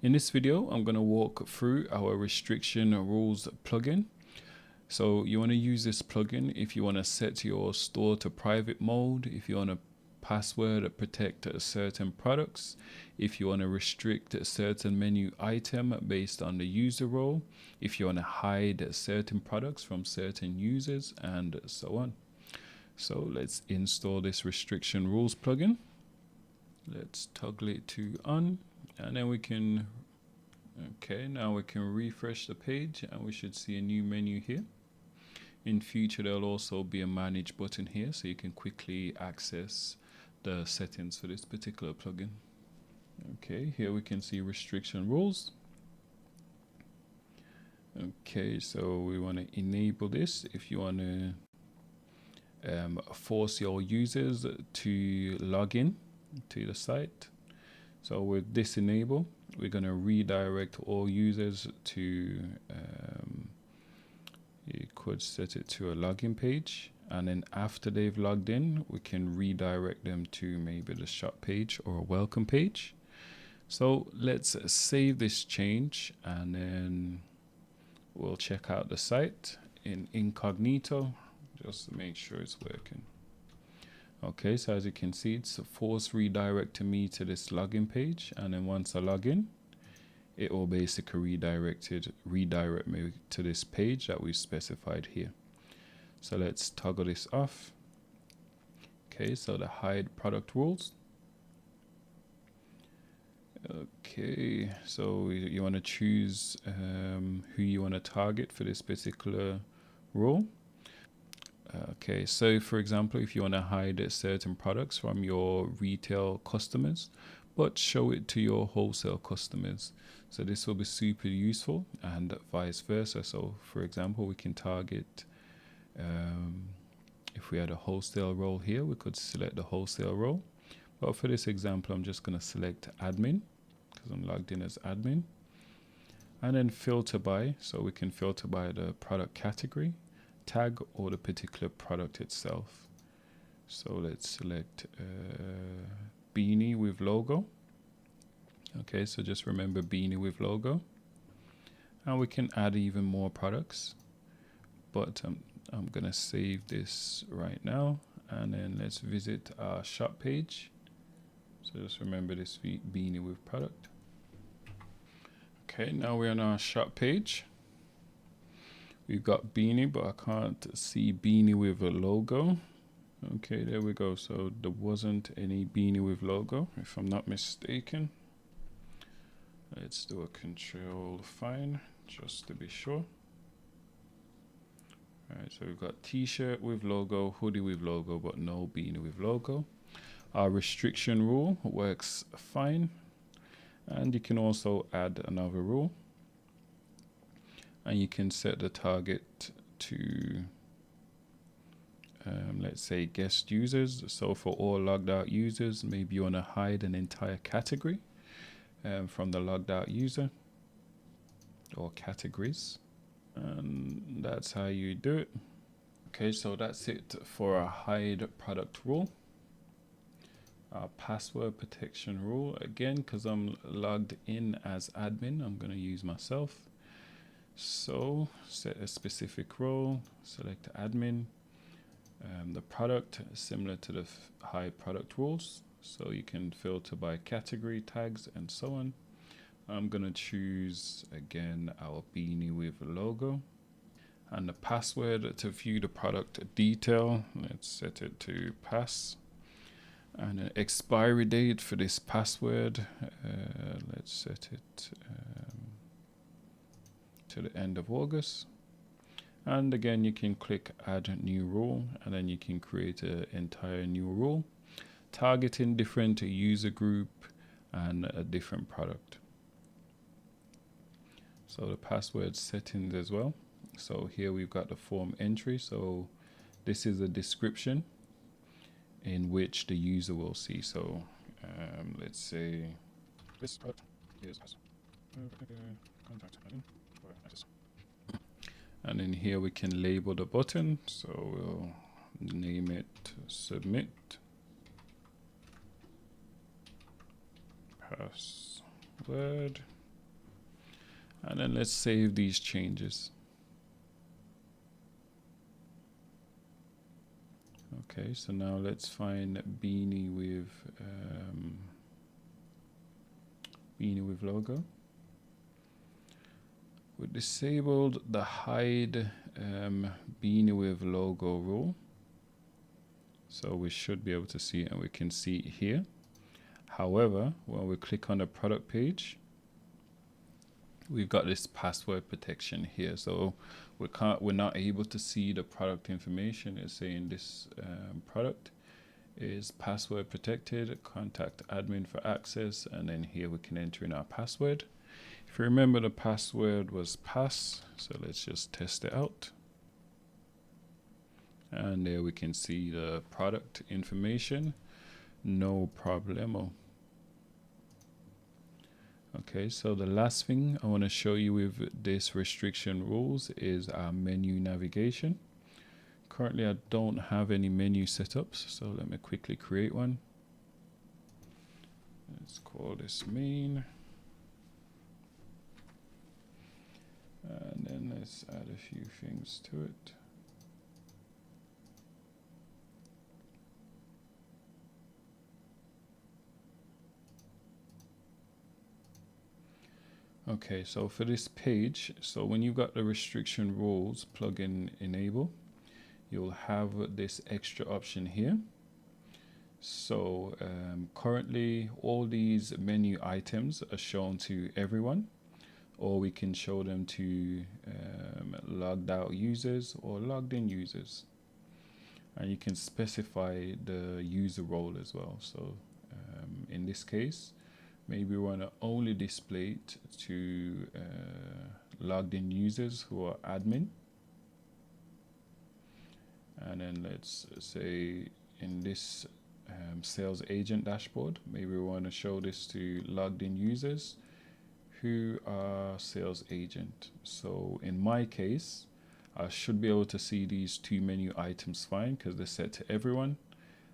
In this video, I'm going to walk through our restriction rules plugin. So you want to use this plugin if you want to set your store to private mode, if you want to password protect certain products, if you want to restrict a certain menu item based on the user role, if you want to hide certain products from certain users, and so on. So let's install this restriction rules plugin. Let's toggle it to on, and then we can, okay, now we can refresh the page and we should see a new menu here. In future, there'll also be a manage button here, so you can quickly access the settings for this particular plugin. Okay, here we can see restriction rules. Okay, so we want to enable this if you want to force your users to log in to the site. So with this enable, we're going to redirect all users to, you could set it to a login page, and then after they've logged in, we can redirect them to maybe the shop page or a welcome page. So let's save this change, and then we'll check out the site in incognito just to make sure it's working. Okay, so as you can see, it's a force redirect to me to this login page, and then once I log in, it will basically redirect me to this page that we specified here. So let's toggle this off. Okay, so the hide product rules. Okay, so you want to choose who you want to target for this particular rule. Okay, so for example, if you want to hide certain products from your retail customers, but show it to your wholesale customers. So this will be super useful, and vice versa. So for example, we can target, if we had a wholesale role here, we could select the wholesale role. But for this example, I'm just going to select admin because I'm logged in as admin, and then filter by. So we can filter by the product category, tag, or the particular product itself. So let's select beanie with logo. Okay, so just remember beanie with logo, and we can add even more products, but I'm gonna save this right now, and then let's visit our shop page. So just remember this beanie with product. Okay, now we're on our shop page. We've got beanie, but I can't see beanie with a logo. Okay, there we go. So there wasn't any beanie with logo, if I'm not mistaken. Let's do a control find just to be sure. All right, so we've got t-shirt with logo, hoodie with logo, but no beanie with logo. Our restriction rule works fine, and you can also add another rule, and you can set the target to let's say guest users. So for all logged out users, maybe you want to hide an entire category from the logged out user or categories, and that's how you do it. Okay, so that's it for our hide product rule. Our password protection rule, again, because I'm logged in as admin, I'm going to use myself. So set a specific role, select admin. The product, similar to the hide product rules, so you can filter by category, tags, and so on. I'm going to choose, again, our beanie with a logo. And the password to view the product detail, let's set it to pass. And an expiry date for this password, let's set it to the end of August. And again, you can click add new rule, and then you can create an entire new rule targeting different user group and a different product. So the password settings as well. So here we've got the form entry. So this is a description in which the user will see. So let's say this product is and then here we can label the button. So we'll name it submit password. And then let's save these changes. Okay, so now let's find beanie with logo. We disabled the hide beanie with logo rule. So we should be able to see it, and we can see it here. However, when we click on the product page, we've got this password protection here. So we're not able to see the product information. It's saying this product is password protected, contact admin for access, and then here we can enter in our password. If you remember, the password was pass, so let's just test it out. And there we can see the product information, no problemo. Okay, so the last thing I want to show you with this restriction rules is our menu navigation. Currently I don't have any menu setups, so let me quickly create one. Let's call this main. And then let's add a few things to it. Okay, so for this page, so when you've got the restriction rules plugin enable, you'll have this extra option here. So currently all these menu items are shown to everyone, or we can show them to logged out users or logged in users. And you can specify the user role as well. So in this case, maybe we want to only display it to logged in users who are admin. And then let's say in this sales agent dashboard, maybe we want to show this to logged in users who are sales agent. So in my case, I should be able to see these two menu items fine because they're set to everyone.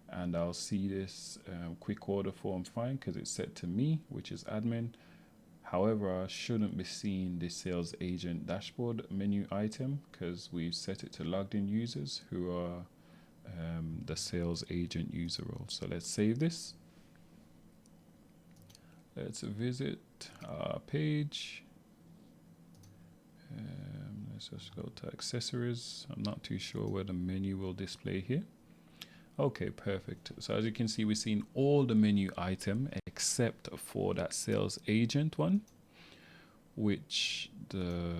And I'll see this quick order form fine because it's set to me, which is admin. However, I shouldn't be seeing the sales agent dashboard menu item because we've set it to logged in users who are the sales agent user role. So let's save this. Let's visit our page. Let's just go to accessories. I'm not too sure where the menu will display here. Okay, perfect. So as you can see, we've seen all the menu item except for that sales agent one, which the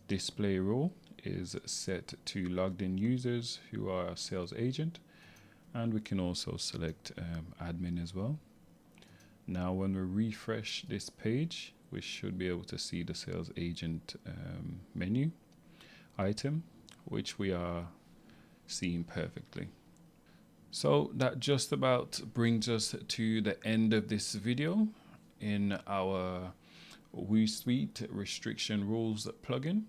display rule is set to logged in users who are a sales agent. And we can also select admin as well. Now, when we refresh this page, we should be able to see the sales agent menu item, which we are seeing perfectly. So that just about brings us to the end of this video in our Woosuite restriction rules plugin.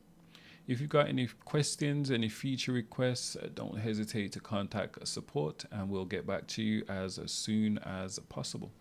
If you've got any questions, any feature requests, don't hesitate to contact support and we'll get back to you as soon as possible.